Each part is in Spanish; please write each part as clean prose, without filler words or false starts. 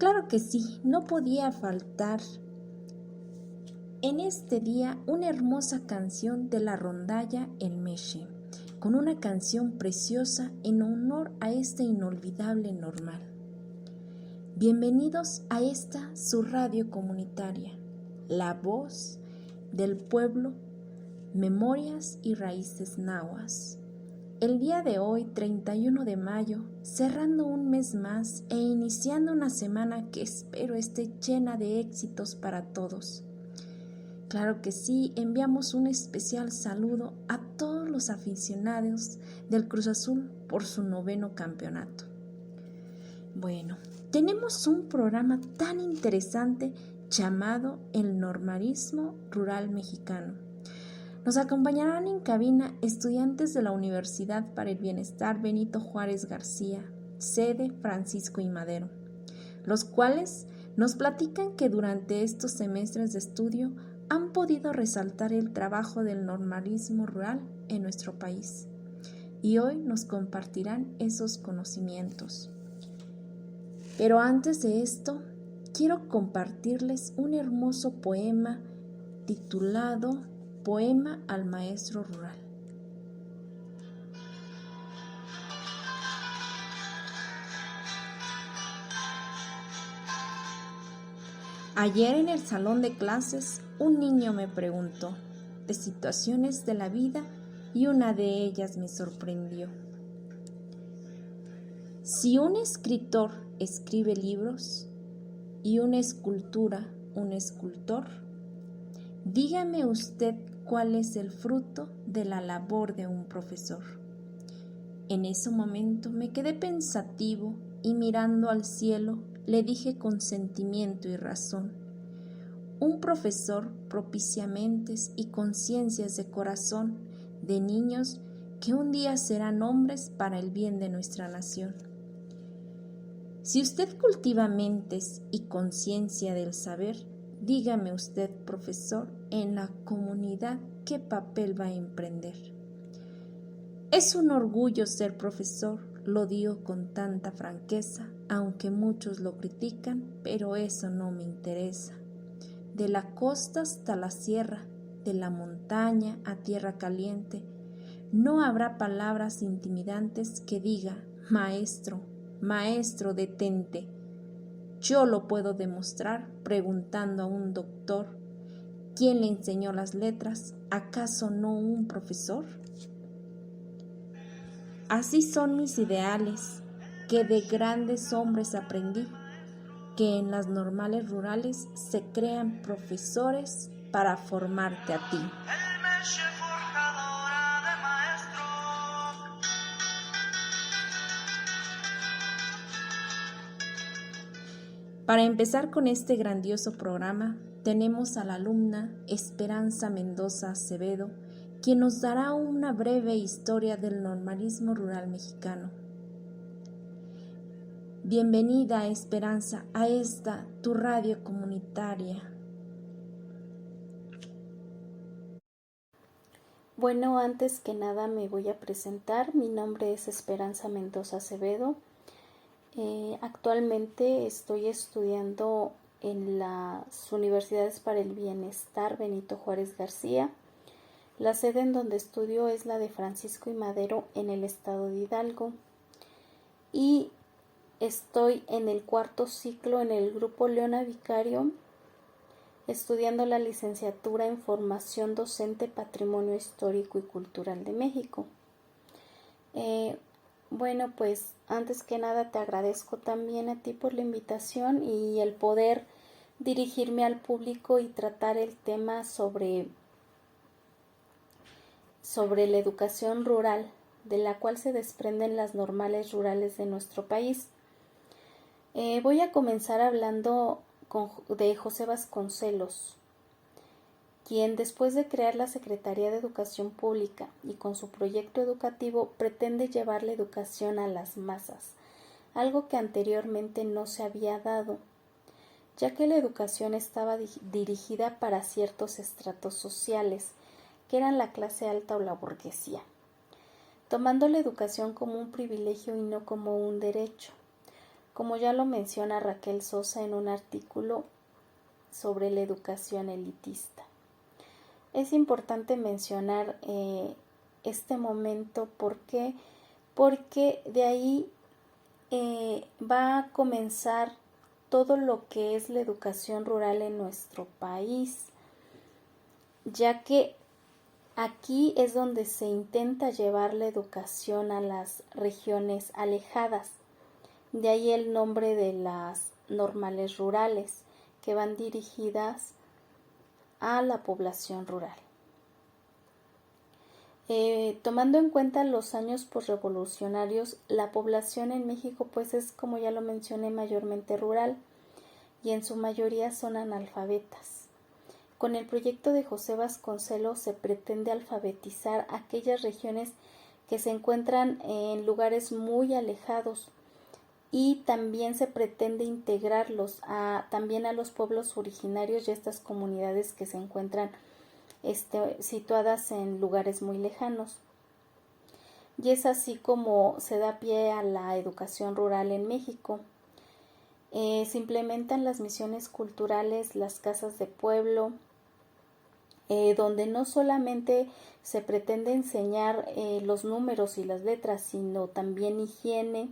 Claro que sí, no podía faltar en este día una hermosa canción de la rondalla El Meche, con una canción preciosa en honor a este inolvidable Normal. Bienvenidos a esta su radio comunitaria, la voz del pueblo, memorias y raíces nahuas. El día de hoy, 31 de mayo, cerrando un mes más e iniciando una semana que espero esté llena de éxitos para todos. Claro que sí, enviamos un especial saludo a todos los aficionados del Cruz Azul por su 9º campeonato. Bueno, tenemos un programa tan interesante llamado El Normalismo Rural Mexicano. Nos acompañarán en cabina estudiantes de la Universidad para el Bienestar Benito Juárez García, sede Francisco I. Madero, los cuales nos platican que durante estos semestres de estudio han podido resaltar el trabajo del normalismo rural en nuestro país y hoy nos compartirán esos conocimientos. Pero antes de esto, quiero compartirles un hermoso poema titulado Poema al Maestro Rural. Ayer en el salón de clases, un niño me preguntó de situaciones de la vida y una de ellas me sorprendió. Si un escritor escribe libros y una escultura un escultor, dígame usted cuál es el fruto de la labor de un profesor. En ese momento me quedé pensativo y mirando al cielo le dije con sentimiento y razón: un profesor propicia mentes y conciencias de corazón de niños que un día serán hombres para el bien de nuestra nación. Si usted cultiva mentes y conciencia del saber, dígame usted, profesor, en la comunidad qué papel va a emprender. Es un orgullo ser profesor, lo digo con tanta franqueza, aunque muchos lo critican, pero eso no me interesa. De la costa hasta la sierra, de la montaña a tierra caliente, no habrá palabras intimidantes que diga: maestro, maestro, detente. Yo lo puedo demostrar preguntando a un doctor: ¿quién le enseñó las letras? ¿Acaso no un profesor? Así son mis ideales, que de grandes hombres aprendí, que en las normales rurales se crean profesores para formarte a ti. Para empezar con este grandioso programa, tenemos a la alumna Esperanza Mendoza Acevedo, quien nos dará una breve historia del normalismo rural mexicano. Bienvenida, Esperanza, a esta, tu radio comunitaria. Bueno, antes que nada me voy a presentar. Mi nombre es Esperanza Mendoza Acevedo. Actualmente estoy estudiando en las Universidades para el Bienestar Benito Juárez García. La sede en donde estudio es la de Francisco I. Madero en el estado de Hidalgo. Y estoy en el 4º ciclo en el grupo Leona Vicario, estudiando la licenciatura en Formación Docente, Patrimonio Histórico y Cultural de México. Bueno, pues antes que nada te agradezco también a ti por la invitación y el poder dirigirme al público y tratar el tema sobre la educación rural, de la cual se desprenden las normales rurales de nuestro país. Voy a comenzar hablando de José Vasconcelos, quien después de crear la Secretaría de Educación Pública y con su proyecto educativo pretende llevar la educación a las masas, algo que anteriormente no se había dado, ya que la educación estaba dirigida para ciertos estratos sociales, que eran la clase alta o la burguesía, tomando la educación como un privilegio y no como un derecho. como ya lo menciona Raquel Sosa en un artículo sobre la educación elitista. Es importante mencionar este momento, ¿por qué? Porque de ahí va a comenzar todo lo que es la educación rural en nuestro país, ya que aquí es donde se intenta llevar la educación a las regiones alejadas. De ahí el nombre de las normales rurales, que van dirigidas a la población rural. Tomando en cuenta los años posrevolucionarios, la población en México pues es, como ya lo mencioné, mayormente rural y en su mayoría son analfabetas. Con el proyecto de José Vasconcelos se pretende alfabetizar aquellas regiones que se encuentran en lugares muy alejados y también se pretende integrarlos también a los pueblos originarios y a estas comunidades que se encuentran situadas en lugares muy lejanos. Y es así como se da pie a la educación rural en México. Se implementan las misiones culturales, las casas de pueblo, donde no solamente se pretende enseñar los números y las letras, sino también higiene,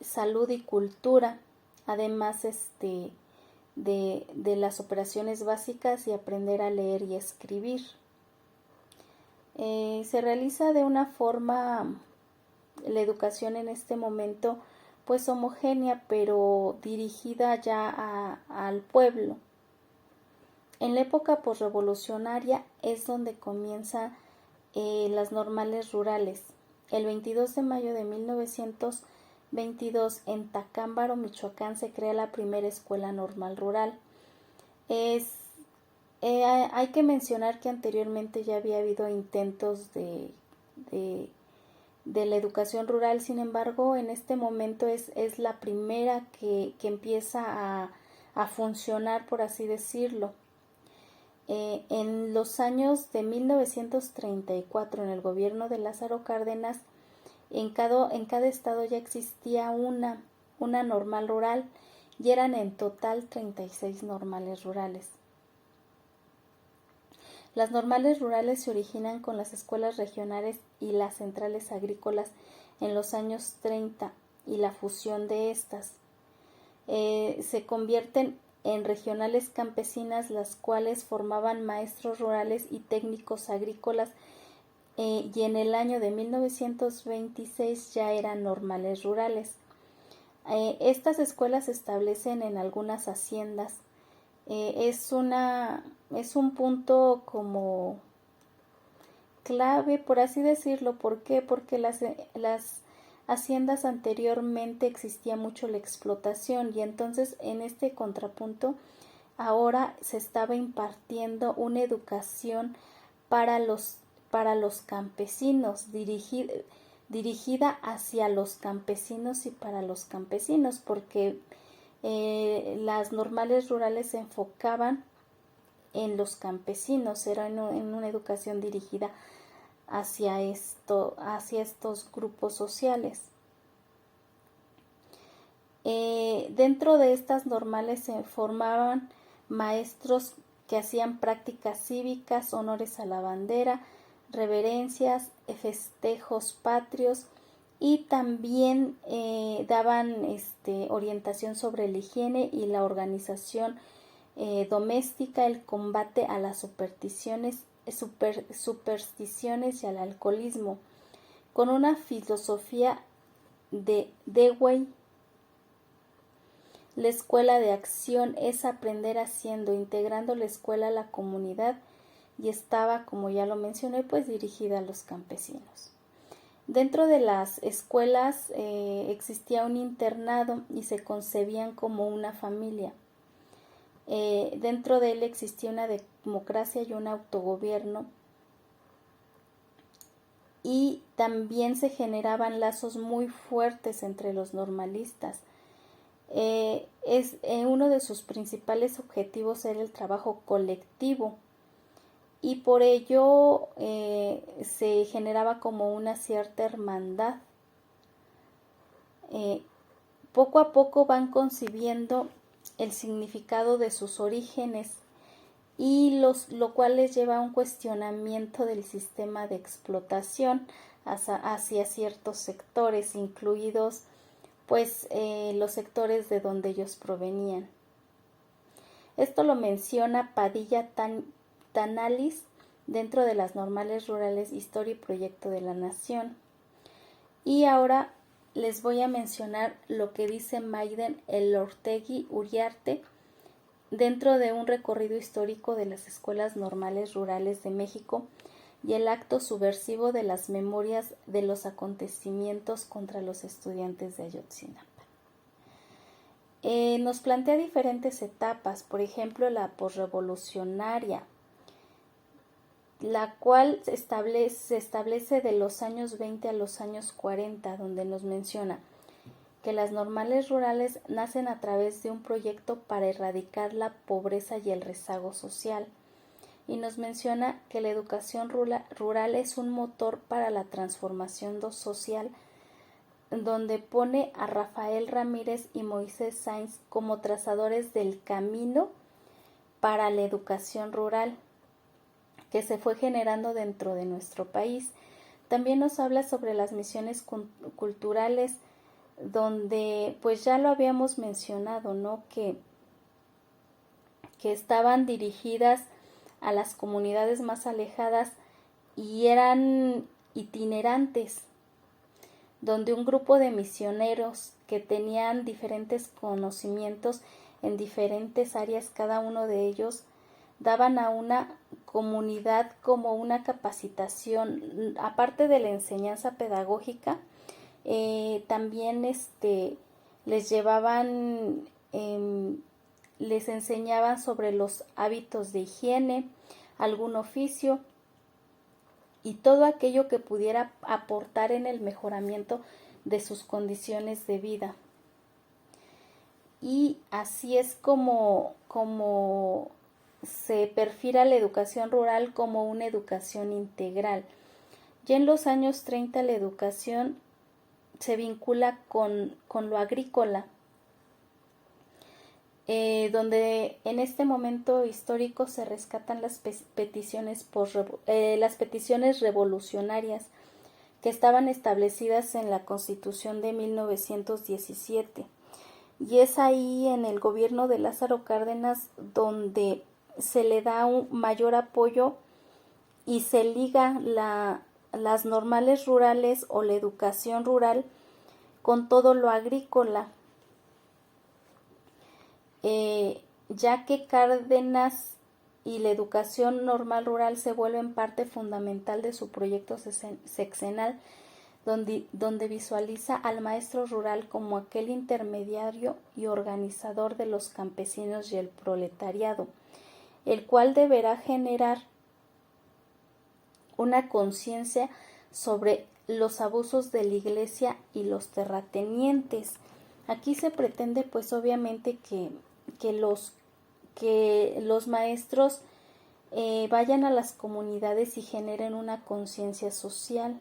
salud y cultura, además de las operaciones básicas y aprender a leer y escribir. Se realiza de una forma la educación en este momento pues homogénea, pero dirigida ya al pueblo. En la época posrevolucionaria es donde comienzan las normales rurales. El 22 de mayo de 1922 en Tacámbaro, Michoacán, se crea la primera escuela normal rural. Hay que mencionar que anteriormente ya había habido intentos de la educación rural, sin embargo, en este momento es la primera que empieza a funcionar, por así decirlo. En los años de 1934, en el gobierno de Lázaro Cárdenas, en cada estado ya existía una normal rural y eran en total 36 normales rurales. Las normales rurales se originan con las escuelas regionales y las centrales agrícolas en los años 30 y la fusión de estas. Se convierten en regionales campesinas, las cuales formaban maestros rurales y técnicos agrícolas, y en el año de 1926 ya eran normales rurales. Estas escuelas se establecen en algunas haciendas. Es un punto como clave, por así decirlo. ¿Por qué? Porque las haciendas anteriormente existía mucho la explotación y entonces en este contrapunto ahora se estaba impartiendo una educación para los campesinos, dirigida hacia los campesinos y para los campesinos, porque las normales rurales se enfocaban en los campesinos, era en una educación dirigida hacia estos grupos sociales. Dentro de estas normales se formaban maestros que hacían prácticas cívicas, honores a la bandera, reverencias, festejos patrios y también daban orientación sobre la higiene y la organización doméstica, el combate a las supersticiones y al alcoholismo, con una filosofía de Dewey. La escuela de acción es aprender haciendo, integrando la escuela a la comunidad, y estaba, como ya lo mencioné, pues dirigida a los campesinos. Dentro de las escuelas existía un internado y se concebían como una familia. Dentro de él existía una democracia y un autogobierno, y también se generaban lazos muy fuertes entre los normalistas. Uno de sus principales objetivos era el trabajo colectivo, y por ello se generaba como una cierta hermandad. poco a poco van concibiendo el significado de sus orígenes y lo cual les lleva a un cuestionamiento del sistema de explotación hacia ciertos sectores, incluidos pues los sectores de donde ellos provenían. Esto lo menciona Padilla Tanalis dentro de las normales rurales Historia y Proyecto de la Nación. Y ahora les voy a mencionar lo que dice Maiden Elortegui Uriarte dentro de un recorrido histórico de las escuelas normales rurales de México y el acto subversivo de las memorias de los acontecimientos contra los estudiantes de Ayotzinapa. Nos plantea diferentes etapas, por ejemplo la posrevolucionaria, la cual se establece de los años 20 a los años 40, donde nos menciona que las normales rurales nacen a través de un proyecto para erradicar la pobreza y el rezago social, y nos menciona que la educación rural es un motor para la transformación social, donde pone a Rafael Ramírez y Moisés Sainz como trazadores del camino para la educación rural que se fue generando dentro de nuestro país. También nos habla sobre las misiones culturales, donde pues ya lo habíamos mencionado, ¿no? Que estaban dirigidas a las comunidades más alejadas y eran itinerantes, donde un grupo de misioneros que tenían diferentes conocimientos en diferentes áreas, cada uno de ellos daban a una comunidad como una capacitación, aparte de la enseñanza pedagógica, también les llevaban, les enseñaban sobre los hábitos de higiene, algún oficio y todo aquello que pudiera aportar en el mejoramiento de sus condiciones de vida. Y así es como se perfila la educación rural como una educación integral. Ya en los años 30 la educación se vincula con lo agrícola, donde en este momento histórico se rescatan las peticiones revolucionarias que estaban establecidas en la Constitución de 1917. Y es ahí en el gobierno de Lázaro Cárdenas donde se le da un mayor apoyo y se liga las normales rurales o la educación rural con todo lo agrícola, ya que Cárdenas y la educación normal rural se vuelven parte fundamental de su proyecto sexenal, donde visualiza al maestro rural como aquel intermediario y organizador de los campesinos y el proletariado, el cual deberá generar una conciencia sobre los abusos de la iglesia y los terratenientes. Aquí se pretende pues obviamente que los maestros vayan a las comunidades y generen una conciencia social.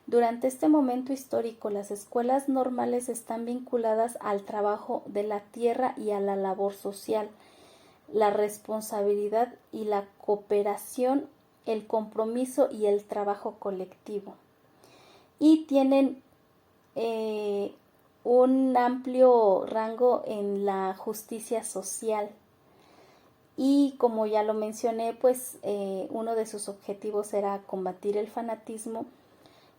Durante este momento histórico, las escuelas normales están vinculadas al trabajo de la tierra y a la labor social, la responsabilidad y la cooperación, el compromiso y el trabajo colectivo. Y tienen un amplio rango en la justicia social. Y como ya lo mencioné, pues uno de sus objetivos era combatir el fanatismo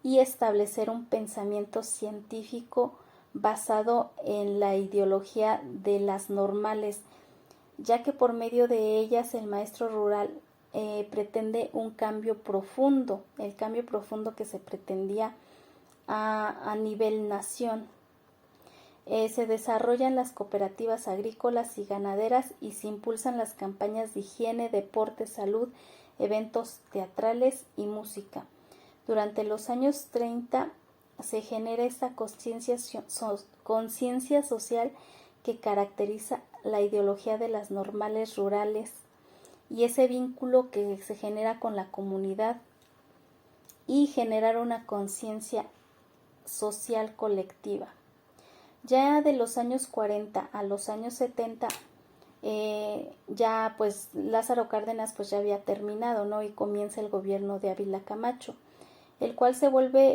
y establecer un pensamiento científico basado en la ideología de las normales, ya que por medio de ellas el maestro rural pretende un cambio profundo, el cambio profundo que se pretendía a nivel nación. Se desarrollan las cooperativas agrícolas y ganaderas y se impulsan las campañas de higiene, deporte, salud, eventos teatrales y música. Durante los años 30 se genera esta conciencia social que caracteriza la ideología de las normales rurales y ese vínculo que se genera con la comunidad y generar una conciencia social colectiva. Ya de los años 40 a los años 70, ya pues Lázaro Cárdenas pues ya había terminado, ¿no? Y comienza el gobierno de Ávila Camacho, el cual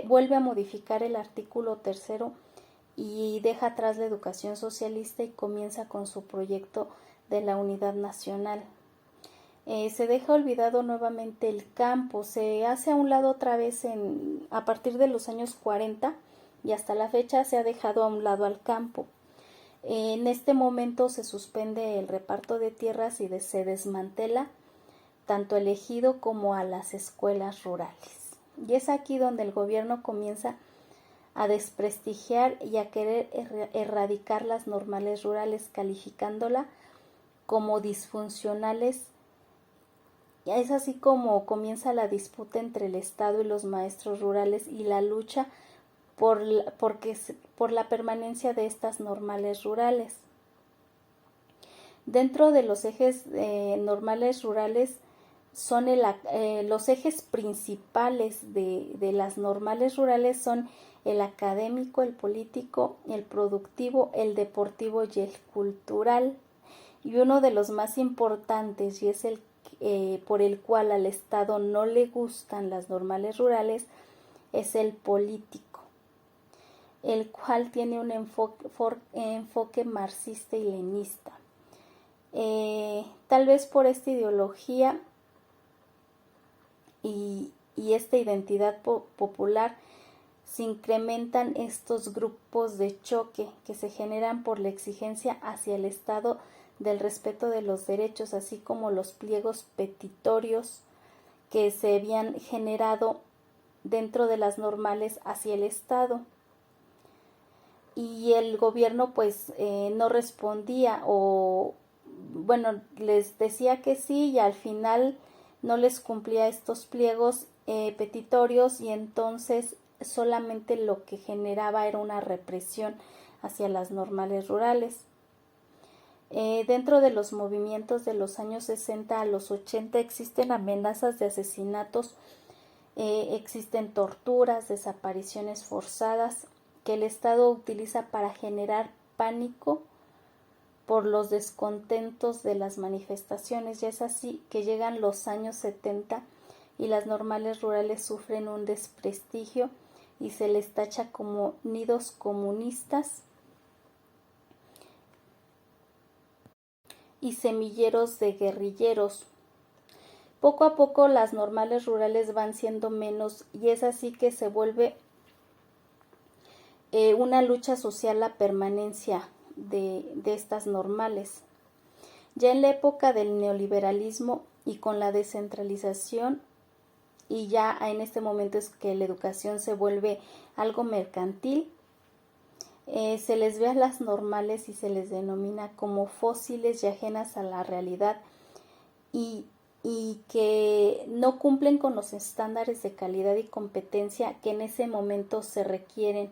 vuelve a modificar el artículo 3 y deja atrás la educación socialista y comienza con su proyecto de la unidad nacional. Se deja olvidado nuevamente el campo, se hace a un lado otra vez a partir de los años 40 y hasta la fecha se ha dejado a un lado al campo. En este momento se suspende el reparto de tierras y se desmantela tanto el ejido como a las escuelas rurales. Y es aquí donde el gobierno comienza a desprestigiar y a querer erradicar las normales rurales, calificándola como disfuncionales. Y es así como comienza la disputa entre el Estado y los maestros rurales y la lucha por la permanencia de estas normales rurales. Dentro de los ejes normales rurales son los ejes principales de las normales rurales son el académico, el político, el productivo, el deportivo y el cultural. Y uno de los más importantes, y es el por el cual al Estado no le gustan las normales rurales, es el político, el cual tiene un enfoque marxista y leninista. Tal vez por esta ideología y esta identidad popular se incrementan estos grupos de choque que se generan por la exigencia hacia el Estado del respeto de los derechos, así como los pliegos petitorios que se habían generado dentro de las normales hacia el Estado. Y el gobierno pues no respondía, o bueno, les decía que sí y al final no les cumplía estos pliegos petitorios, y entonces solamente lo que generaba era una represión hacia las normales rurales. Dentro de los movimientos de los años 60 a los 80 existen amenazas de asesinatos, existen torturas, desapariciones forzadas que el Estado utiliza para generar pánico por los descontentos de las manifestaciones. Ya es así que llegan los años 70 y las normales rurales sufren un desprestigio y se les tacha como nidos comunistas y semilleros de guerrilleros. Poco a poco las normales rurales van siendo menos, y es así que se vuelve una lucha social la permanencia de estas normales. Ya en la época del neoliberalismo y con la descentralización, y ya en este momento es que la educación se vuelve algo mercantil, se les ve a las normales y se les denomina como fósiles y ajenas a la realidad, y que no cumplen con los estándares de calidad y competencia que en ese momento se requieren,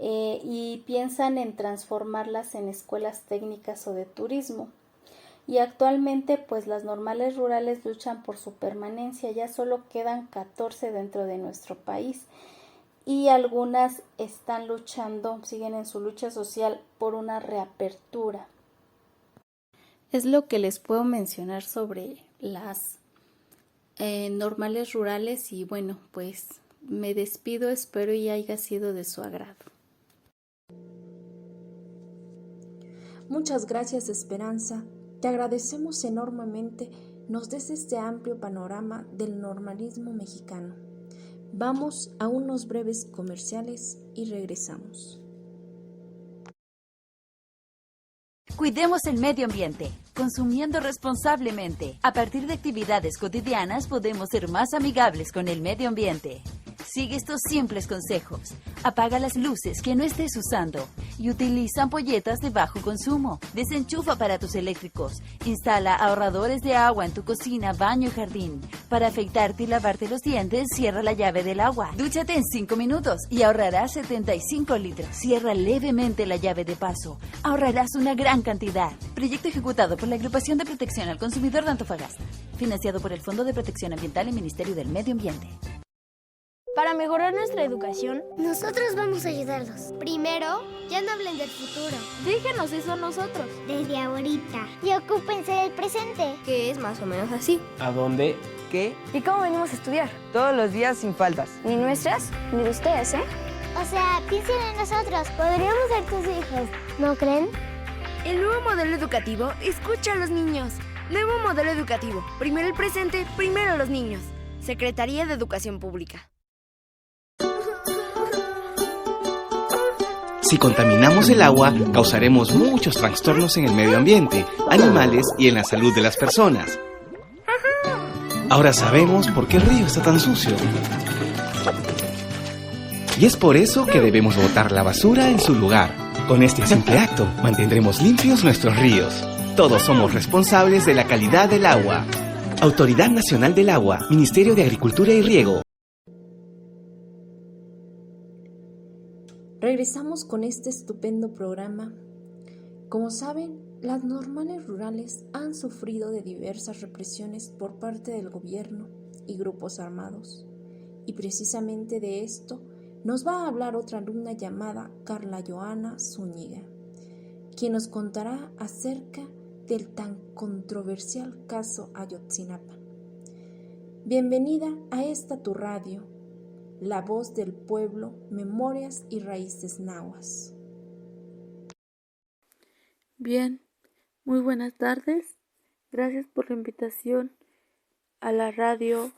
y piensan en transformarlas en escuelas técnicas o de turismo. Y actualmente pues las normales rurales luchan por su permanencia. Ya solo quedan 14 dentro de nuestro país, y algunas están luchando, siguen en su lucha social por una reapertura. Es lo que les puedo mencionar sobre las normales rurales, y bueno, pues me despido, espero y haya sido de su agrado. Muchas gracias, Esperanza. Te agradecemos enormemente nos des este amplio panorama del normalismo mexicano. Vamos a unos breves comerciales y regresamos. Cuidemos el medio ambiente, consumiendo responsablemente. A partir de actividades cotidianas podemos ser más amigables con el medio ambiente. Sigue estos simples consejos. Apaga las luces que no estés usando y utiliza ampolletas de bajo consumo. Desenchufa aparatos eléctricos. Instala ahorradores de agua en tu cocina, baño y jardín. Para afeitarte y lavarte los dientes, cierra la llave del agua. Dúchate en 5 minutos y ahorrarás 75 litros. Cierra levemente la llave de paso. Ahorrarás una gran cantidad. Proyecto ejecutado por la Agrupación de Protección al Consumidor de Antofagasta. Financiado por el Fondo de Protección Ambiental y Ministerio del Medio Ambiente. para mejorar nuestra educación. Nosotros vamos a ayudarlos. Primero, ya no hablen del futuro. Déjenos eso a nosotros. Desde ahorita. Y ocúpense del presente. Que es más o menos así. ¿A dónde? ¿Qué? ¿Y cómo venimos a estudiar? Todos los días sin faltas. Ni nuestras, ni de ustedes, ¿eh? O sea, piensen en nosotros. Podríamos ser tus hijos, ¿no creen? El nuevo modelo educativo escucha a los niños. Nuevo modelo educativo. Primero el presente, primero los niños. Secretaría de Educación Pública. Si contaminamos el agua, causaremos muchos trastornos en el medio ambiente, animales y en la salud de las personas. Ahora sabemos por qué el río está tan sucio. Y es por eso que debemos botar la basura en su lugar. Con este simple acto, mantendremos limpios nuestros ríos. Todos somos responsables de la calidad del agua. Autoridad Nacional del Agua, Ministerio de Agricultura y Riego. Regresamos con este estupendo programa. Como saben, las normales rurales han sufrido de diversas represiones por parte del gobierno y grupos armados. Y precisamente de esto nos va a hablar otra alumna llamada Carla Joana Zúñiga, quien nos contará acerca del tan controversial caso Ayotzinapa. Bienvenida a esta tu radio, La Voz del Pueblo, Memorias y Raíces Nahuas. Bien, muy buenas tardes. Gracias por la invitación a la radio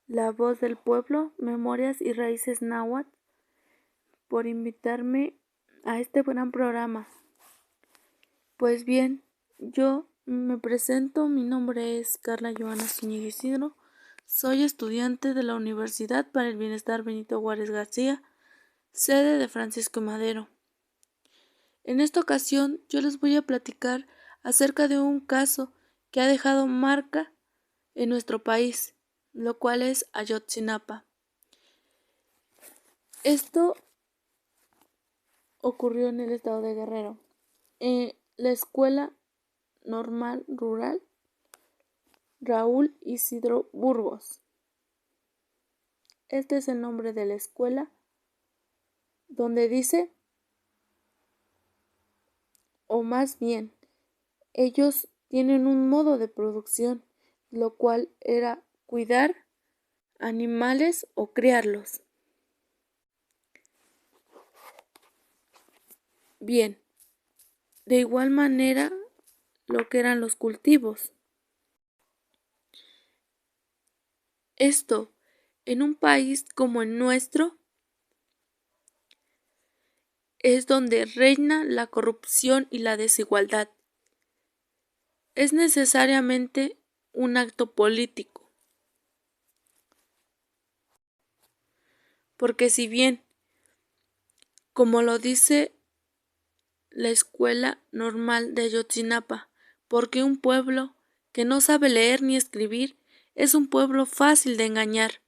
La Voz del Pueblo, Memorias y Raíces Náhuatl, por invitarme a este gran programa. Pues bien, yo me presento, mi nombre es Carla Joana Zúñiga Isidro, soy estudiante de la Universidad para el Bienestar Benito Juárez García, sede de Francisco Madero. En esta ocasión yo les voy a platicar acerca de un caso que ha dejado marca en nuestro país, lo cual es Ayotzinapa. Esto ocurrió en el estado de Guerrero, en la Escuela Normal Rural Raúl Isidro Burgos. Este es el nombre de la escuela, donde dice, o más bien, ellos tienen un modo de producción, lo cual era cuidar animales o criarlos. Bien, de igual manera lo que eran los cultivos. Esto, en un país como el nuestro, es donde reina la corrupción y la desigualdad. Es necesariamente un acto político. Porque si bien, como lo dice la Escuela Normal de Ayotzinapa, porque un pueblo que no sabe leer ni escribir es un pueblo fácil de engañar.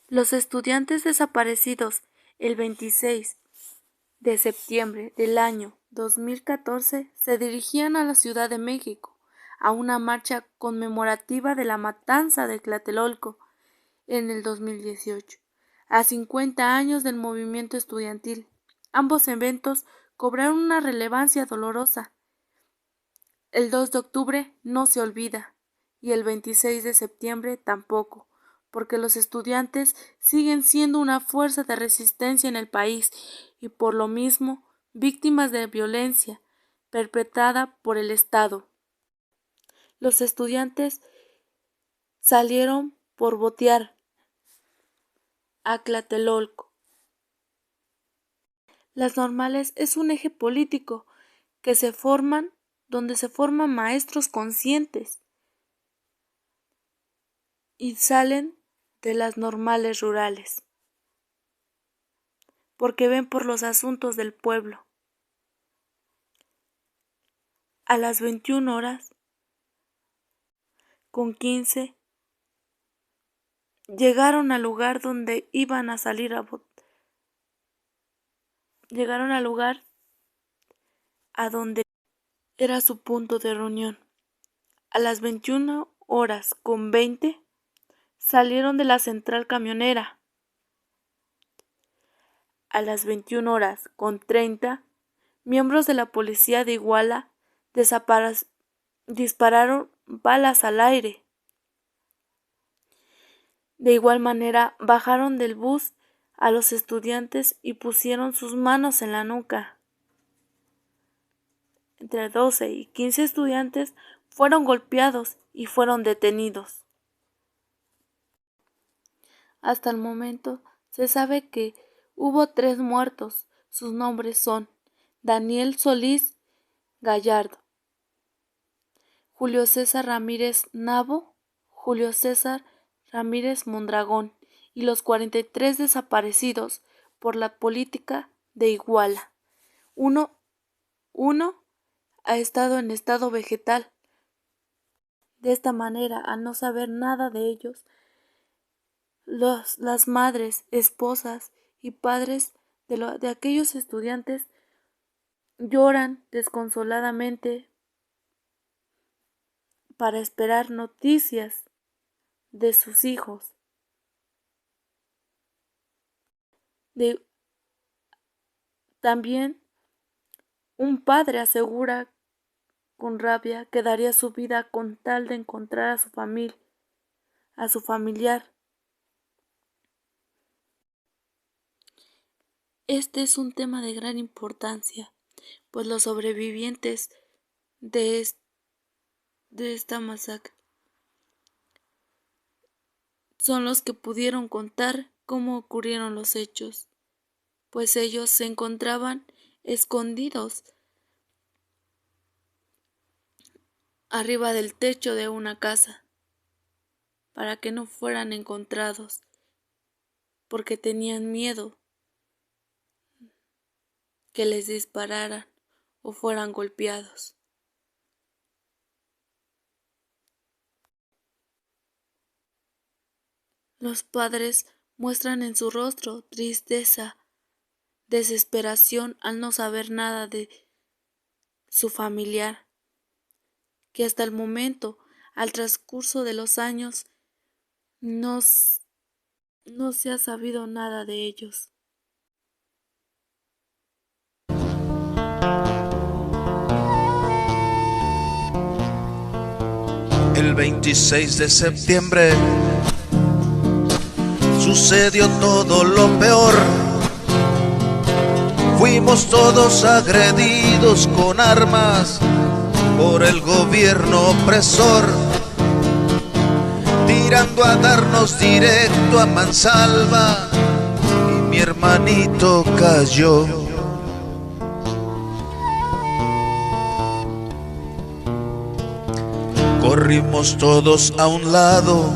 Los estudiantes desaparecidos el 26 de septiembre del año 2014 se dirigían a la Ciudad de México a una marcha conmemorativa de la matanza de Tlatelolco en el 2018, a 50 años del movimiento estudiantil. Ambos eventos cobraron una relevancia dolorosa. El 2 de octubre no se olvida y el 26 de septiembre tampoco, porque los estudiantes siguen siendo una fuerza de resistencia en el país y por lo mismo víctimas de violencia perpetrada por el Estado. Los estudiantes salieron por botear a Tlatelolco. Las normales es un eje político donde se forman maestros conscientes y salen de las normales rurales, porque ven por los asuntos del pueblo. A las 21:15 llegaron al lugar donde iban a salir a votar. Llegaron al lugar a donde era su punto de reunión. A las 21:20 salieron de la central camionera. A las 21:30, miembros de la policía de Iguala dispararon balas al aire. De igual manera, bajaron del bus a los estudiantes y pusieron sus manos en la nuca. Entre 12 y 15 estudiantes fueron golpeados y fueron detenidos. Hasta el momento se sabe que hubo 3 muertos. Sus nombres son Daniel Solís Gallardo, Julio César Ramírez Navo, Julio César Ramírez Mondragón y los 43 desaparecidos por la política de Iguala. Uno ha estado en estado vegetal. De esta manera, al no saber nada de ellos, las madres, esposas y padres de aquellos estudiantes lloran desconsoladamente para esperar noticias de sus hijos. También un padre asegura con rabia que daría su vida con tal de encontrar a su familiar. Este es un tema de gran importancia, pues los sobrevivientes de esta masacre son los que pudieron contar cómo ocurrieron los hechos, pues ellos se encontraban escondidos arriba del techo de una casa para que no fueran encontrados, porque tenían miedo que les dispararan o fueran golpeados. Los padres muestran en su rostro tristeza, desesperación al no saber nada de su familiar, que hasta el momento, al transcurso de los años, no se ha sabido nada de ellos. El 26 de septiembre sucedió todo lo peor. Fuimos todos agredidos con armas por el gobierno opresor, tirando a darnos directo a mansalva, y mi hermanito cayó. Corrimos todos a un lado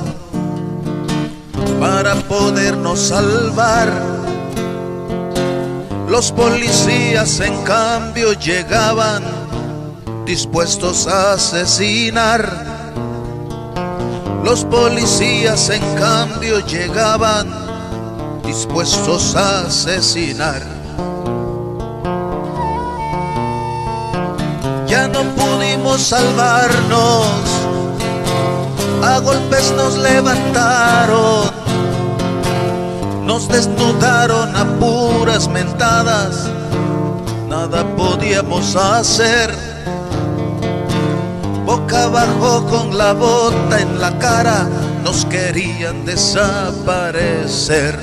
para podernos salvar. Los policías en cambio llegaban dispuestos a asesinar. Los policías en cambio llegaban dispuestos a asesinar. Ya no pudimos salvarnos, a golpes nos levantaron, nos desnudaron a puras mentadas, nada podíamos hacer. Boca abajo con la bota en la cara, nos querían desaparecer.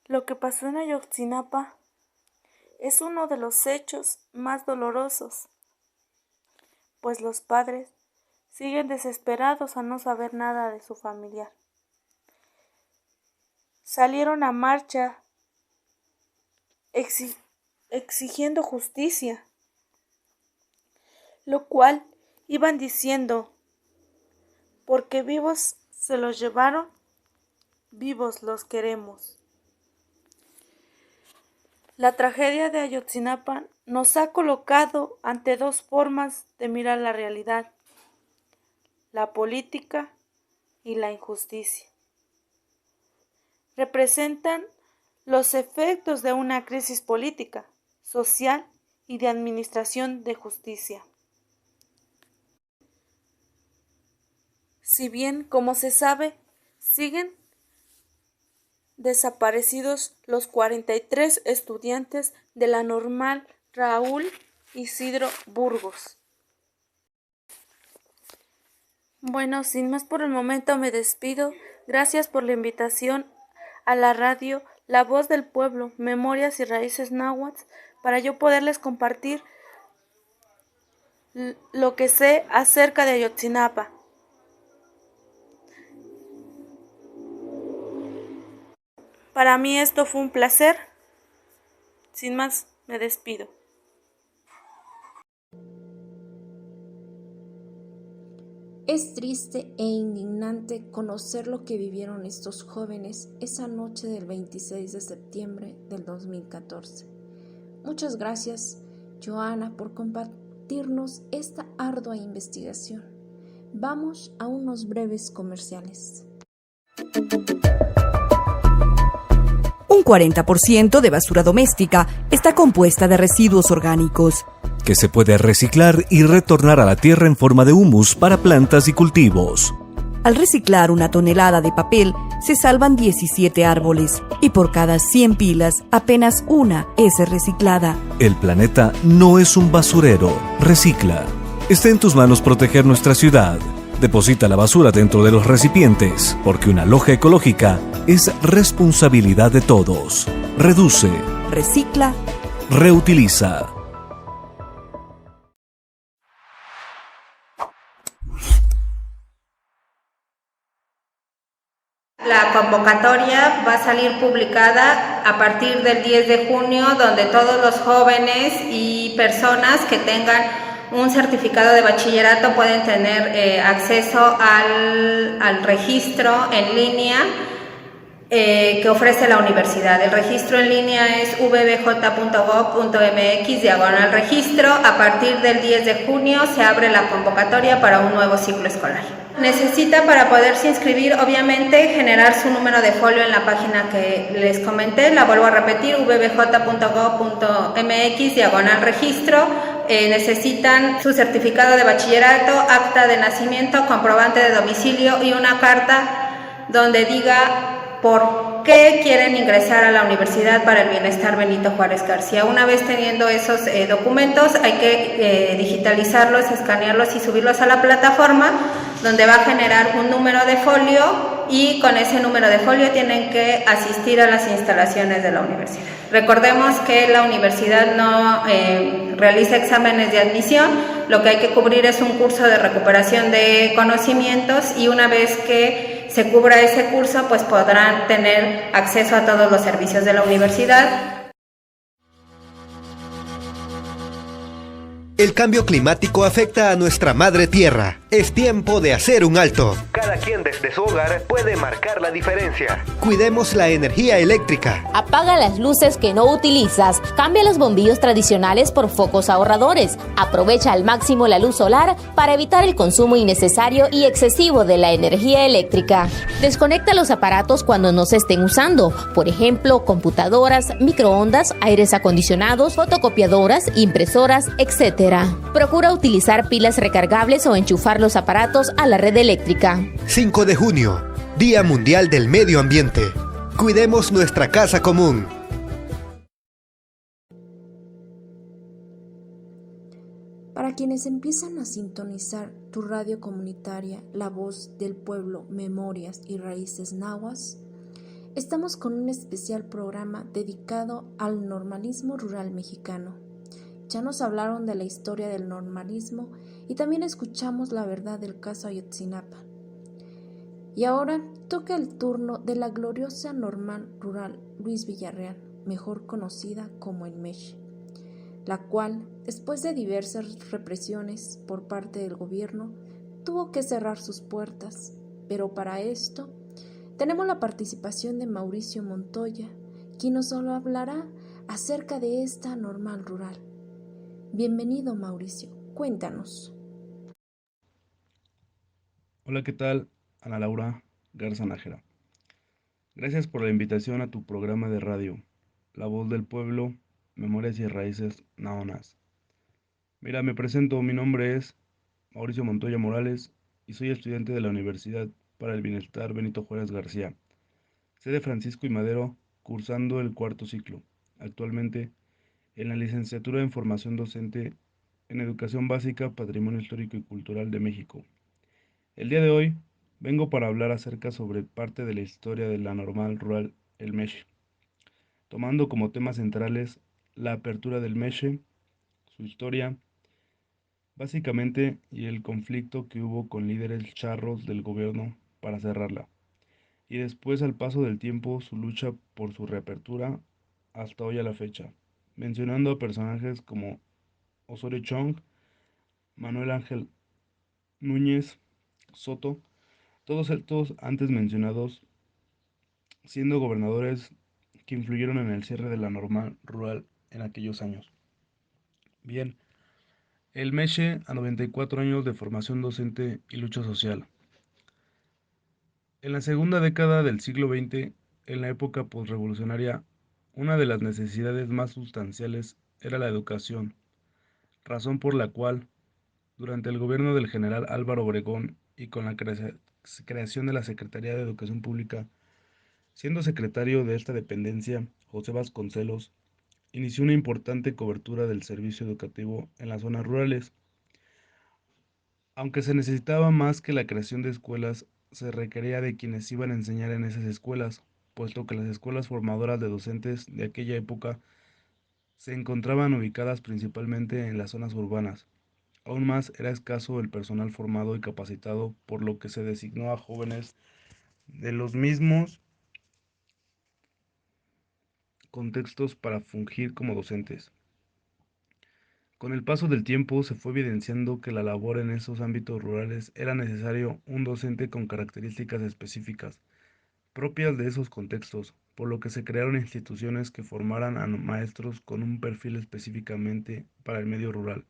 Lo que pasó en Ayotzinapa es uno de los hechos más dolorosos, pues los padres siguen desesperados a no saber nada de su familiar. Salieron a marcha exigiendo justicia, lo cual iban diciendo, porque vivos se los llevaron, vivos los queremos. La tragedia de Ayotzinapa nos ha colocado ante dos formas de mirar la realidad: la política y la injusticia. Representan los efectos de una crisis política, social y de administración de justicia. Si bien, como se sabe, siguen desaparecidos los 43 estudiantes de la Normal Raúl Isidro Burgos. Bueno, sin más por el momento me despido. Gracias por la invitación a la radio La Voz del Pueblo, Memorias y Raíces Náhuatl, para yo poderles compartir lo que sé acerca de Ayotzinapa. Para mí esto fue un placer. Sin más, me despido. Es triste e indignante conocer lo que vivieron estos jóvenes esa noche del 26 de septiembre del 2014. Muchas gracias, Joana, por compartirnos esta ardua investigación. Vamos a unos breves comerciales. Un 40% de basura doméstica está compuesta de residuos orgánicos, que se puede reciclar y retornar a la tierra en forma de humus para plantas y cultivos. Al reciclar 1 tonelada de papel, se salvan 17 árboles, y por cada 100 pilas, apenas 1 es reciclada. El planeta no es un basurero. Recicla. Está en tus manos proteger nuestra ciudad. Deposita la basura dentro de los recipientes, porque una loja ecológica es responsabilidad de todos. Reduce. Recicla. Reutiliza. La convocatoria va a salir publicada a partir del 10 de junio, donde todos los jóvenes y personas que tengan un certificado de bachillerato pueden tener acceso al registro en línea que ofrece la universidad. El registro en línea es vbj.gov.mx/registro. A partir del 10 de junio se abre la convocatoria para un nuevo ciclo escolar. Necesita, para poderse inscribir, obviamente, generar su número de folio en la página que les comenté. La vuelvo a repetir, vbj.gov.mx/registro. Necesitan su certificado de bachillerato, acta de nacimiento, comprobante de domicilio y una carta donde diga por qué quieren ingresar a la Universidad para el Bienestar Benito Juárez García. Una vez teniendo esos documentos, hay que digitalizarlos, escanearlos y subirlos a la plataforma, donde va a generar un número de folio, y con ese número de folio tienen que asistir a las instalaciones de la universidad. Recordemos que la universidad no realiza exámenes de admisión. Lo que hay que cubrir es un curso de recuperación de conocimientos, y una vez que se cubra ese curso, pues podrán tener acceso a todos los servicios de la universidad. El cambio climático afecta a nuestra madre tierra. Es tiempo de hacer un alto. Cada quien desde su hogar puede marcar la diferencia. Cuidemos la energía eléctrica. Apaga las luces que no utilizas. Cambia los bombillos tradicionales por focos ahorradores. Aprovecha al máximo la luz solar para evitar el consumo innecesario y excesivo de la energía eléctrica. Desconecta los aparatos cuando no se estén usando. Por ejemplo, computadoras, microondas, aires acondicionados, fotocopiadoras, impresoras, etc. Procura utilizar pilas recargables o enchufar los aparatos a la red eléctrica. 5 de junio, Día Mundial del Medio Ambiente. Cuidemos nuestra casa común. Para quienes empiezan a sintonizar tu radio comunitaria, La Voz del Pueblo, Memorias y Raíces Náhuatl, estamos con un especial programa dedicado al normalismo rural mexicano. Ya nos hablaron de la historia del normalismo y también escuchamos la verdad del caso Ayotzinapa. Y ahora toca el turno de la gloriosa normal rural Luis Villarreal, mejor conocida como el MESH, la cual, después de diversas represiones por parte del gobierno, tuvo que cerrar sus puertas. Pero para esto tenemos la participación de Mauricio Montoya, quien nos solo hablará acerca de esta normal rural. Bienvenido, Mauricio, cuéntanos. Hola, ¿qué tal? Ana Laura Garza Nájera. Gracias por la invitación a tu programa de radio, La Voz del Pueblo, Memorias y Raíces Náhuatl. Mira, me presento, mi nombre es Mauricio Montoya Morales y soy estudiante de la Universidad para el Bienestar Benito Juárez García, sede Francisco y Madero, cursando el cuarto ciclo, actualmente en la licenciatura en Formación Docente en Educación Básica, Patrimonio Histórico y Cultural de México. El día de hoy vengo para hablar acerca sobre parte de la historia de la normal rural El Meche, tomando como temas centrales la apertura del Meche, su historia, básicamente, y el conflicto que hubo con líderes charros del gobierno para cerrarla, y después al paso del tiempo su lucha por su reapertura hasta hoy a la fecha, mencionando a personajes como Osorio Chong, Manuel Ángel Núñez Soto, todos estos antes mencionados siendo gobernadores que influyeron en el cierre de la normal rural en aquellos años. Bien, el Meche a 94 años de formación docente y lucha social. En la segunda década del siglo XX, en la época posrevolucionaria, una de las necesidades más sustanciales era la educación, razón por la cual, durante el gobierno del general Álvaro Obregón y con la creación de la Secretaría de Educación Pública, siendo secretario de esta dependencia, José Vasconcelos, inició una importante cobertura del servicio educativo en las zonas rurales. Aunque se necesitaba más que la creación de escuelas, se requería de quienes iban a enseñar en esas escuelas, puesto que las escuelas formadoras de docentes de aquella época se encontraban ubicadas principalmente en las zonas urbanas. Aún más era escaso el personal formado y capacitado, por lo que se designó a jóvenes de los mismos contextos para fungir como docentes. Con el paso del tiempo se fue evidenciando que la labor en esos ámbitos rurales era necesario un docente con características específicas, propias de esos contextos, por lo que se crearon instituciones que formaran a maestros con un perfil específicamente para el medio rural.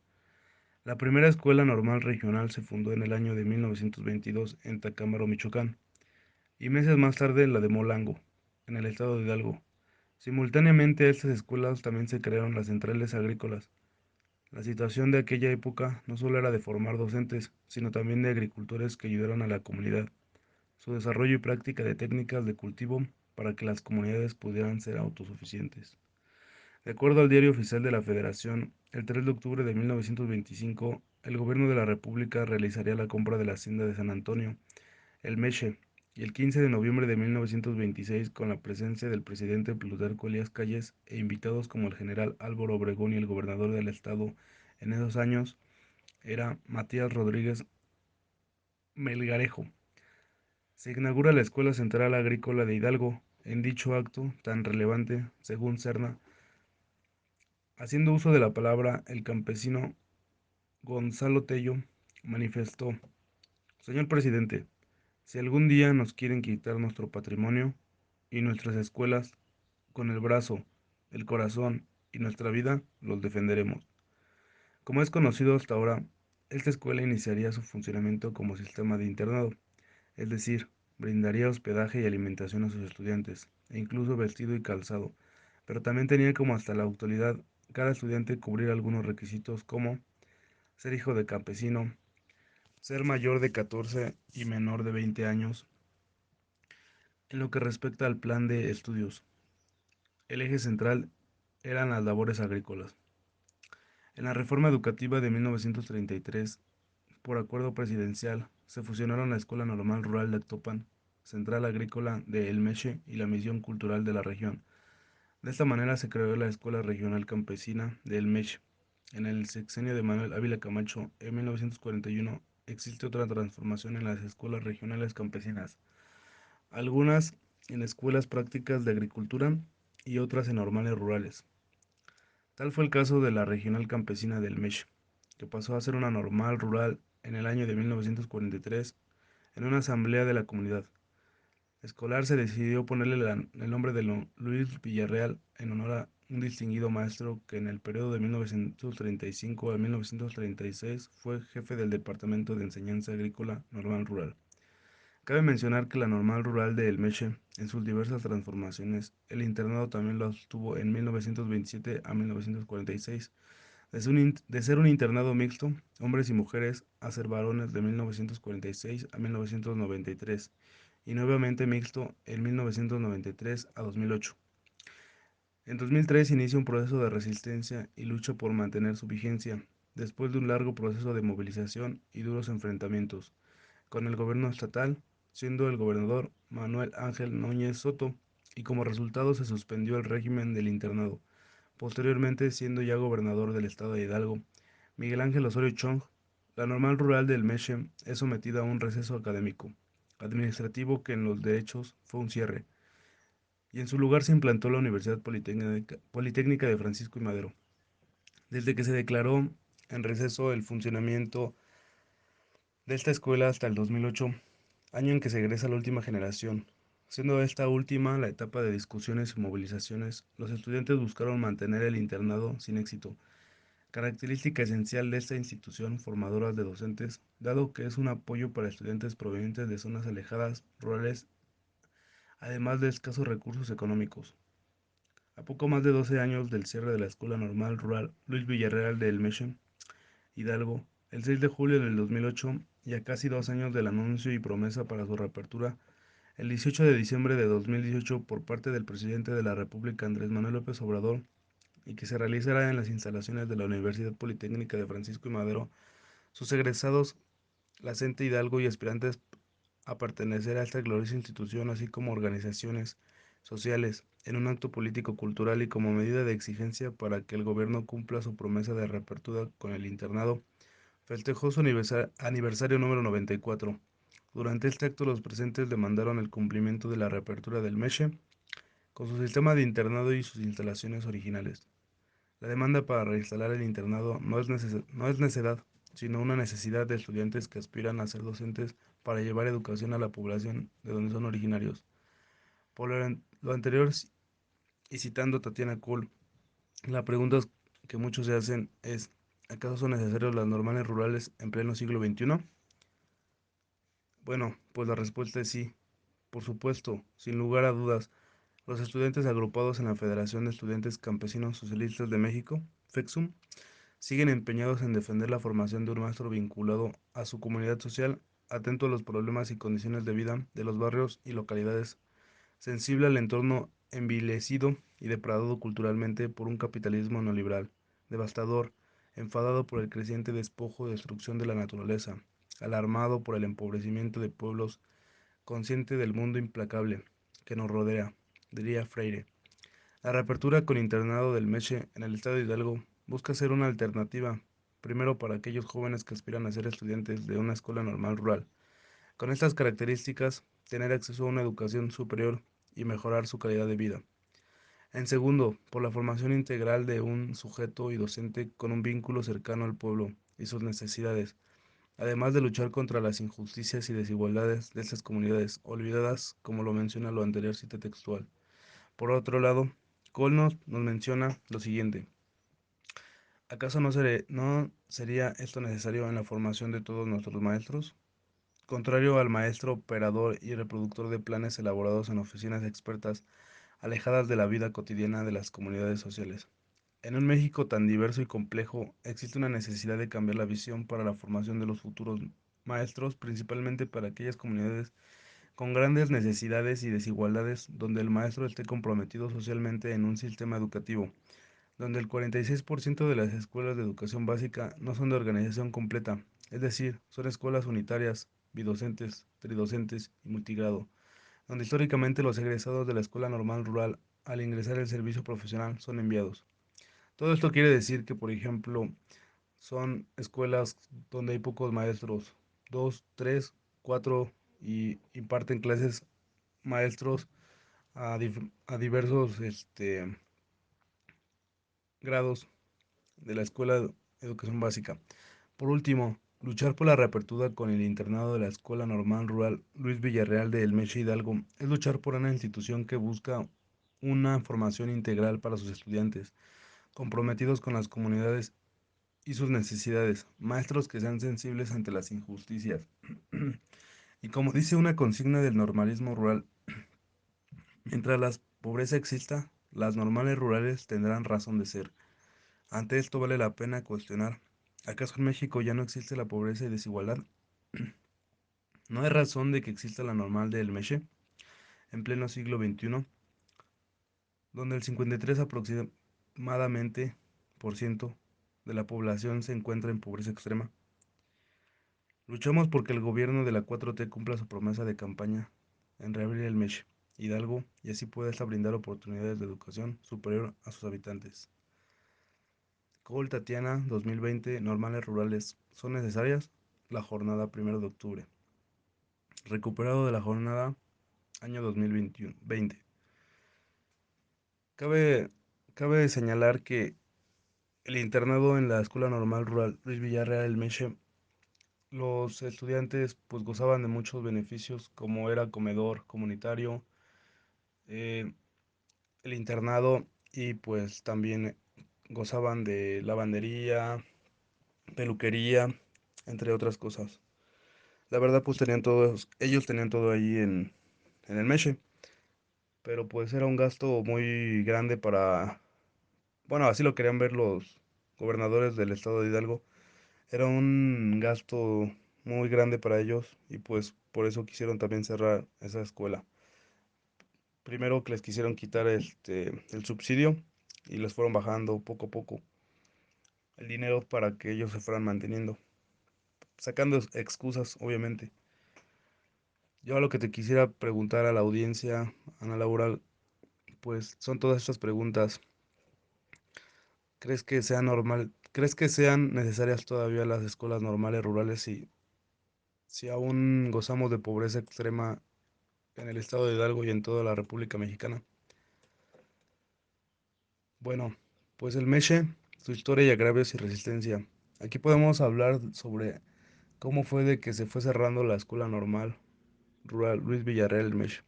La primera escuela normal regional se fundó en el año de 1922 en Tacámbaro, Michoacán, y meses más tarde la de Molango, en el estado de Hidalgo. Simultáneamente a estas escuelas también se crearon las centrales agrícolas. La situación de aquella época no solo era de formar docentes, sino también de agricultores que ayudaron a la comunidad, su desarrollo y práctica de técnicas de cultivo para que las comunidades pudieran ser autosuficientes. De acuerdo al Diario Oficial de la Federación, el 3 de octubre de 1925, el gobierno de la República realizaría la compra de la hacienda de San Antonio, el Meche, y el 15 de noviembre de 1926, con la presencia del presidente Plutarco Elías Calles e invitados como el general Álvaro Obregón y el gobernador del estado en esos años, era Matías Rodríguez Melgarejo. Se inaugura la Escuela Central Agrícola de Hidalgo. En dicho acto tan relevante, según Serna, haciendo uso de la palabra, el campesino Gonzalo Tello manifestó: Señor presidente, si algún día nos quieren quitar nuestro patrimonio y nuestras escuelas, con el brazo, el corazón y nuestra vida, los defenderemos. Como es conocido hasta ahora, esta escuela iniciaría su funcionamiento como sistema de internado, es decir, brindaría hospedaje y alimentación a sus estudiantes, e incluso vestido y calzado, pero también tenía como hasta la actualidad cada estudiante cubrir algunos requisitos como ser hijo de campesino, ser mayor de 14 y menor de 20 años. En lo que respecta al plan de estudios, el eje central eran las labores agrícolas. En la reforma educativa de 1933, por acuerdo presidencial, se fusionaron la Escuela Normal Rural de Actopan, Central Agrícola de El Meche y la Misión Cultural de la región. De esta manera se creó la Escuela Regional Campesina de El Meche. En el sexenio de Manuel Ávila Camacho, en 1941, existe otra transformación en las escuelas regionales campesinas, algunas en escuelas prácticas de agricultura y otras en normales rurales. Tal fue el caso de la Regional Campesina del Meche, que pasó a ser una normal rural en el año de 1943 en una asamblea de la comunidad escolar. Se decidió ponerle el nombre de Luis Villarreal en honor a un distinguido maestro que en el periodo de 1935 a 1936 fue jefe del Departamento de Enseñanza Agrícola Normal Rural. Cabe mencionar que la normal rural de El Meche, en sus diversas transformaciones, el internado también lo tuvo en 1927 a 1946, De ser un internado mixto, hombres y mujeres, a ser varones de 1946 a 1993 y nuevamente mixto en 1993 a 2008. En 2003 inicia un proceso de resistencia y lucha por mantener su vigencia, después de un largo proceso de movilización y duros enfrentamientos con el gobierno estatal, siendo el gobernador Manuel Ángel Núñez Soto, y como resultado se suspendió el régimen del internado. Posteriormente, siendo ya gobernador del estado de Hidalgo, Miguel Ángel Osorio Chong, la normal rural del Meche es sometida a un receso académico, administrativo que en los derechos fue un cierre, y en su lugar se implantó la Universidad Politécnica de Francisco y Madero. Desde que se declaró en receso el funcionamiento de esta escuela hasta el 2008, año en que se egresa la última generación. Siendo esta última la etapa de discusiones y movilizaciones, los estudiantes buscaron mantener el internado sin éxito, característica esencial de esta institución formadora de docentes, dado que es un apoyo para estudiantes provenientes de zonas alejadas, rurales, además de escasos recursos económicos. A poco más de 12 años del cierre de la Escuela Normal Rural Luis Villarreal de El Meche, Hidalgo, el 6 de julio del 2008, y a casi 2 años del anuncio y promesa para su reapertura, el 18 de diciembre de 2018 por parte del presidente de la República Andrés Manuel López Obrador, y que se realizará en las instalaciones de la Universidad Politécnica de Francisco y Madero, sus egresados, la CENTE Hidalgo y aspirantes a pertenecer a esta gloriosa institución, así como organizaciones sociales, en un acto político-cultural y como medida de exigencia para que el gobierno cumpla su promesa de reapertura con el internado, festejó su aniversario número 94. Durante este acto los presentes demandaron el cumplimiento de la reapertura del Meche con su sistema de internado y sus instalaciones originales. La demanda para reinstalar el internado no es necedad, sino una necesidad de estudiantes que aspiran a ser docentes para llevar educación a la población de donde son originarios. Por lo anterior, y citando a Tatiana Cole, la pregunta que muchos se hacen es: ¿acaso son necesarios las normales rurales en pleno siglo XXI? Bueno, pues la respuesta es sí. Por supuesto, sin lugar a dudas, los estudiantes agrupados en la Federación de Estudiantes Campesinos Socialistas de México, FECSUM, siguen empeñados en defender la formación de un maestro vinculado a su comunidad social, atento a los problemas y condiciones de vida de los barrios y localidades, sensible al entorno envilecido y depredado culturalmente por un capitalismo neoliberal, devastador, enfadado por el creciente despojo y destrucción de la naturaleza, alarmado por el empobrecimiento de pueblos, consciente del mundo implacable que nos rodea, diría Freire. La reapertura con internado del Meche en el estado de Hidalgo busca ser una alternativa, primero para aquellos jóvenes que aspiran a ser estudiantes de una escuela normal rural. Con estas características, tener acceso a una educación superior y mejorar su calidad de vida. En segundo, por la formación integral de un sujeto y docente con un vínculo cercano al pueblo y sus necesidades, además de luchar contra las injusticias y desigualdades de estas comunidades olvidadas, como lo menciona lo anterior cita textual. Por otro lado, Cole nos menciona lo siguiente: ¿acaso no sería esto necesario en la formación de todos nuestros maestros? Contrario al maestro operador y reproductor de planes elaborados en oficinas expertas, alejadas de la vida cotidiana de las comunidades sociales. En un México tan diverso y complejo, existe una necesidad de cambiar la visión para la formación de los futuros maestros, principalmente para aquellas comunidades con grandes necesidades y desigualdades, donde el maestro esté comprometido socialmente en un sistema educativo, donde el 46% de las escuelas de educación básica no son de organización completa, es decir, son escuelas unitarias, bidocentes, tridocentes y multigrado, donde históricamente los egresados de la escuela normal rural, al ingresar al servicio profesional, son enviados. Todo esto quiere decir que, por ejemplo, son escuelas donde hay pocos maestros, 2, 3, 4, y imparten clases maestros a diversos grados de la escuela de educación básica. Por último, luchar por la reapertura con el internado de la Escuela Normal Rural Luis Villarreal de El Meche Hidalgo es luchar por una institución que busca una formación integral para sus estudiantes, comprometidos con las comunidades y sus necesidades, maestros que sean sensibles ante las injusticias. Y como dice una consigna del normalismo rural, mientras la pobreza exista, las normales rurales tendrán razón de ser. Ante esto vale la pena cuestionar, ¿acaso en México ya no existe la pobreza y desigualdad? ¿No hay razón de que exista la normal del Meche en pleno siglo XXI, donde el 53 aproximadamente por ciento de la población se encuentra en pobreza extrema? Luchamos porque el gobierno de la 4T cumpla su promesa de campaña en reabrir el Meche Hidalgo y así pueda brindar oportunidades de educación superior a sus habitantes. Col Tatiana 2020 Normales rurales ¿son necesarias? La jornada 1 de octubre. Recuperado de la jornada año 2020. Cabe, cabe señalar que el internado en la Escuela Normal Rural Luis Villarreal El Meche, los estudiantes pues gozaban de muchos beneficios como era comedor comunitario, eh, el internado y pues también gozaban de lavandería, peluquería, entre otras cosas. La verdad pues ellos tenían todo ahí en el Meche, pero pues era un gasto muy grande bueno, así lo querían ver los gobernadores del estado de Hidalgo. Era un gasto muy grande para ellos y pues por eso quisieron también cerrar esa escuela. Primero que les quisieron quitar el subsidio y les fueron bajando poco a poco el dinero para que ellos se fueran manteniendo, sacando excusas, obviamente. Yo a lo que te quisiera preguntar a la audiencia, Ana Laura, pues son todas estas preguntas. ¿Crees que sean necesarias todavía las escuelas normales rurales si aún gozamos de pobreza extrema en el estado de Hidalgo y en toda la República Mexicana? Bueno, pues el Meche, su historia y agravios y resistencia. Aquí podemos hablar sobre cómo fue de que se fue cerrando la escuela normal rural Luis Villarreal El Meche.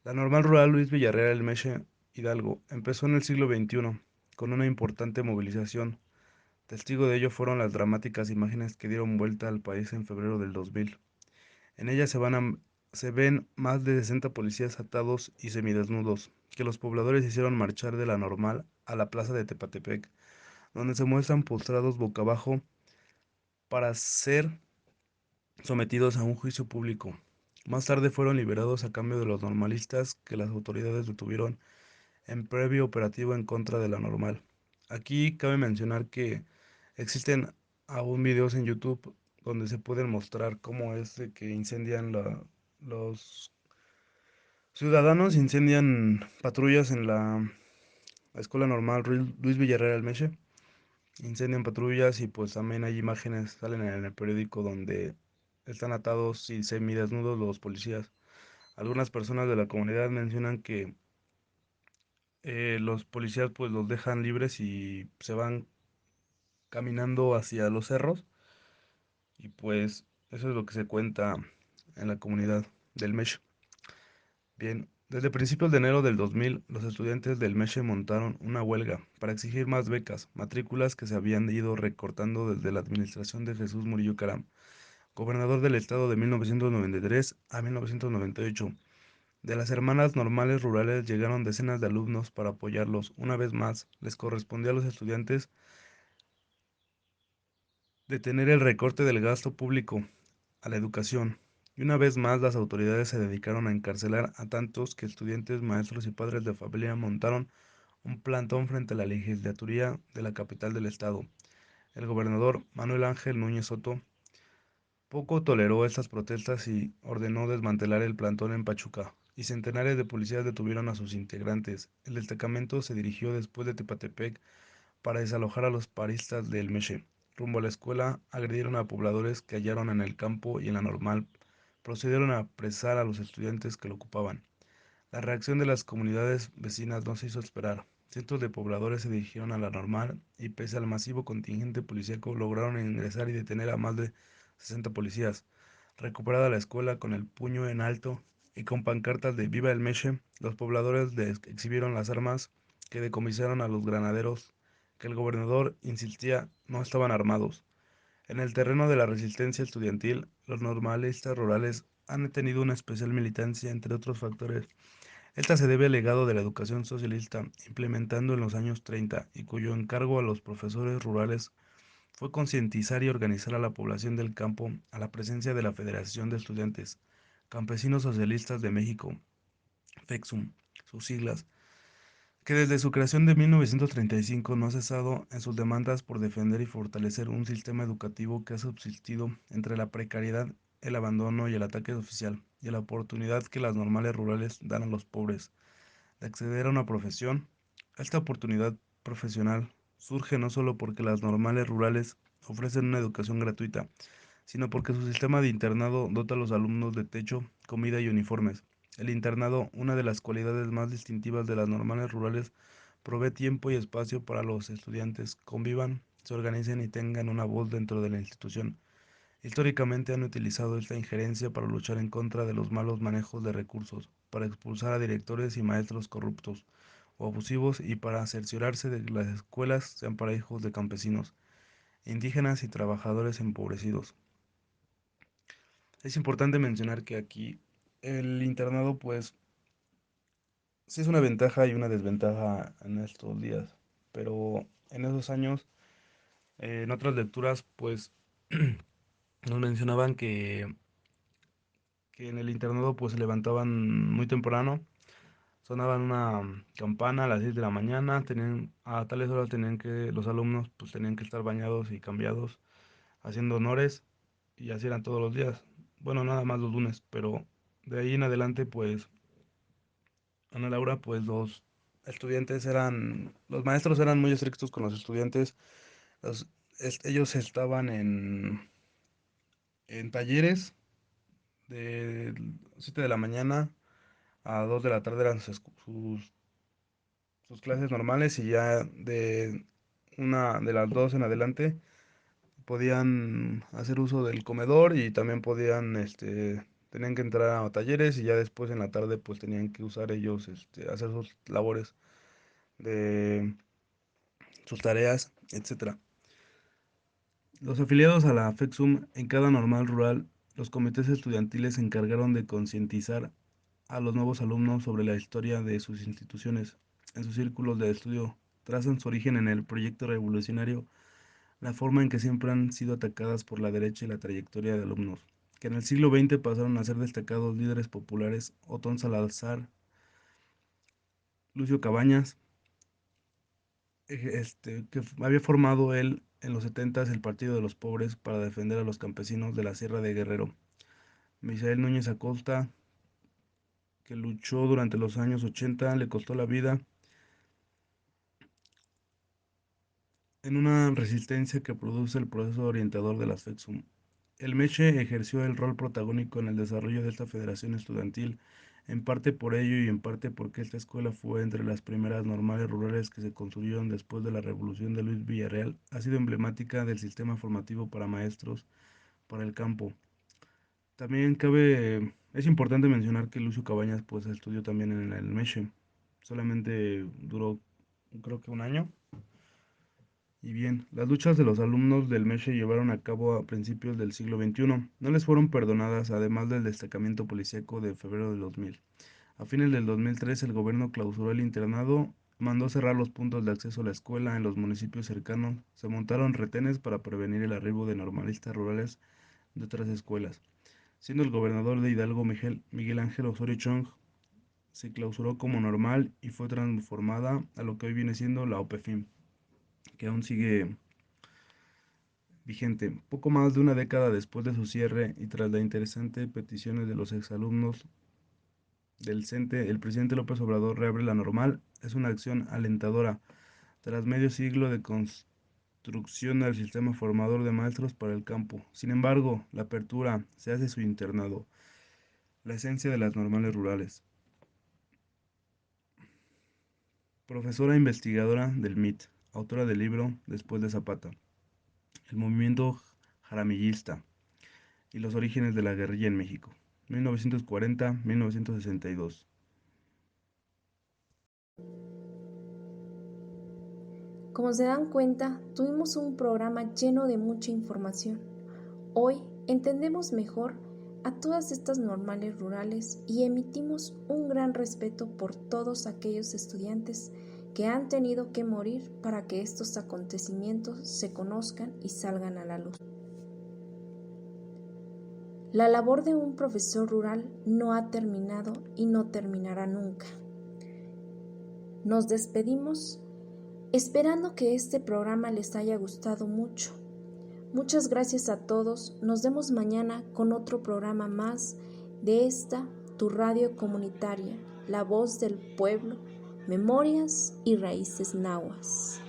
La normal rural Luis Villarreal El Meche Hidalgo empezó en el siglo XXI con una importante movilización. Testigo de ello fueron las dramáticas imágenes que dieron vuelta al país en febrero del 2000. En ellas se ven más de 60 policías atados y semidesnudos, que los pobladores hicieron marchar de la normal a la plaza de Tepatepec, donde se muestran postrados boca abajo para ser sometidos a un juicio público. Más tarde fueron liberados a cambio de los normalistas que las autoridades detuvieron en previo operativo en contra de la normal. Aquí cabe mencionar que existen aún videos en YouTube donde se pueden mostrar cómo es de que los ciudadanos incendian patrullas en la escuela normal Luis Villarreal Almeche. Incendian patrullas y pues también hay imágenes, salen en el periódico donde están atados y semidesnudos los policías. Algunas personas de la comunidad mencionan que los policías pues los dejan libres y se van caminando hacia los cerros y pues eso es lo que se cuenta en la comunidad del Meche. Bien, desde principios de enero del 2000 los estudiantes del Meche montaron una huelga para exigir más becas, matrículas que se habían ido recortando desde la administración de Jesús Murillo Caram, gobernador del estado de 1993 a 1998. De las hermanas normales rurales llegaron decenas de alumnos para apoyarlos. Una vez más, les correspondía a los estudiantes detener el recorte del gasto público a la educación. Y una vez más, las autoridades se dedicaron a encarcelar a tantos que estudiantes, maestros y padres de familia montaron un plantón frente a la legislaturía de la capital del estado. El gobernador Manuel Ángel Núñez Soto poco toleró estas protestas y ordenó desmantelar el plantón en Pachuca, y centenares de policías detuvieron a sus integrantes. El destacamento se dirigió después de Tepatepec para desalojar a los paristas del Meche. Rumbo a la escuela, agredieron a pobladores que hallaron en el campo y en la normal. Procedieron a apresar a los estudiantes que lo ocupaban. La reacción de las comunidades vecinas no se hizo esperar. Cientos de pobladores se dirigieron a la normal y pese al masivo contingente policíaco lograron ingresar y detener a más de 60 policías. Recuperada la escuela con el puño en alto y con pancartas de Viva el Meche, los pobladores exhibieron las armas que decomisaron a los granaderos que el gobernador insistía no estaban armados. En el terreno de la resistencia estudiantil, los normalistas rurales han tenido una especial militancia, entre otros factores. Esta se debe al legado de la educación socialista implementando en los años 30 y cuyo encargo a los profesores rurales fue concientizar y organizar a la población del campo a la presencia de la Federación de Estudiantes Campesinos Socialistas de México, FECSUM, sus siglas, que desde su creación de 1935 no ha cesado en sus demandas por defender y fortalecer un sistema educativo que ha subsistido entre la precariedad, el abandono y el ataque oficial, y la oportunidad que las normales rurales dan a los pobres de acceder a una profesión. Esta oportunidad profesional surge no solo porque las normales rurales ofrecen una educación gratuita, sino porque su sistema de internado dota a los alumnos de techo, comida y uniformes. El internado, una de las cualidades más distintivas de las normales rurales, provee tiempo y espacio para los estudiantes convivan, se organicen y tengan una voz dentro de la institución. Históricamente han utilizado esta injerencia para luchar en contra de los malos manejos de recursos, para expulsar a directores y maestros corruptos o abusivos y para cerciorarse de que las escuelas sean para hijos de campesinos, indígenas y trabajadores empobrecidos. Es importante mencionar que aquí el internado pues sí es una ventaja y una desventaja en estos días, pero en esos años, en otras lecturas pues nos mencionaban que en el internado pues se levantaban muy temprano, sonaban una campana a las 6 de la mañana, a tales horas tenían que, los alumnos pues tenían que estar bañados y cambiados, haciendo honores, y así eran todos los días. Bueno, nada más los lunes, pero de ahí en adelante pues, Ana Laura, pues los maestros eran muy estrictos con los estudiantes, ellos estaban en talleres de 7 de la mañana a 2 de la tarde eran sus clases normales y ya de las 2 en adelante podían hacer uso del comedor y también tenían que entrar a talleres y ya después en la tarde pues tenían que usar ellos, hacer sus labores de sus tareas, etcétera. Los afiliados a la FECSUM en cada normal rural, los comités estudiantiles se encargaron de concientizar a los nuevos alumnos sobre la historia de sus instituciones. En sus círculos de estudio trazan su origen en el proyecto revolucionario, la forma en que siempre han sido atacadas por la derecha y la trayectoria de alumnos, que en el siglo XX pasaron a ser destacados líderes populares, Otón Salazar, Lucio Cabañas, que había formado él en los 70s el Partido de los Pobres para defender a los campesinos de la Sierra de Guerrero, Misael Núñez Acosta, que luchó durante los años 80, le costó la vida en una resistencia que produce el proceso orientador de las FECSUM. El Meche ejerció el rol protagónico en el desarrollo de esta federación estudiantil, en parte por ello y en parte porque esta escuela fue entre las primeras normales rurales que se construyeron después de la revolución de Luis Villarreal. Ha sido emblemática del sistema formativo para maestros para el campo. También es importante mencionar que Lucio Cabañas pues estudió también en el Meche. Solamente duró creo que un año. Y bien, las luchas de los alumnos del Meche llevaron a cabo a principios del siglo XXI. No les fueron perdonadas, además del destacamento policíaco de febrero del 2000. A fines del 2003, el gobierno clausuró el internado, mandó cerrar los puntos de acceso a la escuela en los municipios cercanos, se montaron retenes para prevenir el arribo de normalistas rurales de otras escuelas. Siendo el gobernador de Hidalgo Miguel Ángel Osorio Chong, se clausuró como normal y fue transformada a lo que hoy viene siendo la OPEFIM, que aún sigue vigente. Poco más de una década después de su cierre y tras las interesantes peticiones de los exalumnos del CENTE, el presidente López Obrador reabre la normal. Es una acción alentadora. Tras medio siglo de construcción del sistema formador de maestros para el campo. Sin embargo, la apertura se hace su internado, la esencia de las normales rurales. Profesora investigadora del MIT, autora del libro Después de Zapata, el movimiento jaramillista y los orígenes de la guerrilla en México, 1940-1962. Como se dan cuenta, tuvimos un programa lleno de mucha información. Hoy entendemos mejor a todas estas normales rurales y emitimos un gran respeto por todos aquellos estudiantes que han tenido que morir para que estos acontecimientos se conozcan y salgan a la luz. La labor de un profesor rural no ha terminado y no terminará nunca. Nos despedimos esperando que este programa les haya gustado mucho. Muchas gracias a todos. Nos vemos mañana con otro programa más de esta, tu radio comunitaria, La Voz del Pueblo, Memorias y Raíces Nahuas.